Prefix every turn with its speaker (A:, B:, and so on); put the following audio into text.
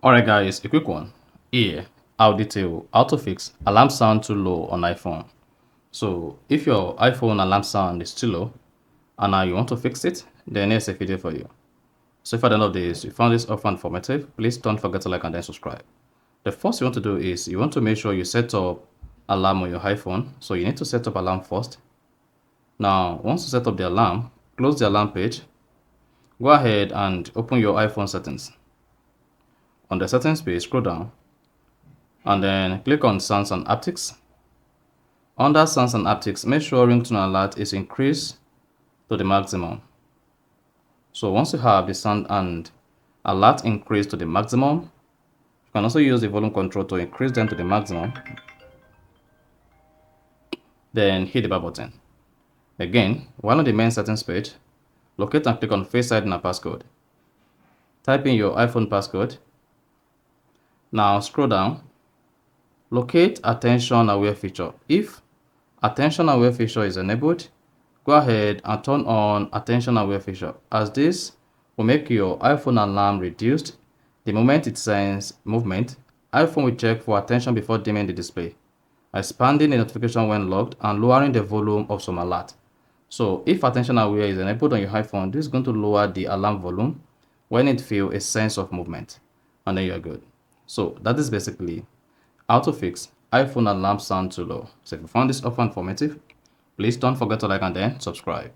A: Alright guys, a quick one. Here, I'll detail how to fix alarm sound too low on iPhone. So if your iPhone alarm sound is too low and now you want to fix it, then here's a video for you. So if at the end of this you found this offer informative, please don't forget to like and then subscribe. The first you want to do is you want to make sure you set up alarm on your iPhone. So you need to set up alarm first. Now once you set up the alarm, close the alarm page. Go ahead and open your iPhone settings. On the settings page, scroll down and then click on Sounds and Haptics. Under Sounds and Haptics, make sure ringtone alert is increased to the maximum. So once you have the sound and alert increased to the maximum, you can also use the volume control to increase them to the maximum. Then hit the back button. Again, while on the main settings page, locate and click on Face ID and passcode. Type in your iPhone passcode. Now scroll down. Locate Attention Aware feature. If Attention Aware feature is enabled, go ahead and turn on Attention Aware feature, as this will make your iPhone alarm reduced. The moment it senses movement, iPhone will check for attention before dimming the display, expanding the notification when locked and lowering the volume of some alert. So if Attention Aware is enabled on your iPhone, this is going to lower the alarm volume when it feels a sense of movement, and then you're good. So that is basically how to fix iPhone alarm sound too low. So if you found this offer informative, please don't forget to like and then subscribe.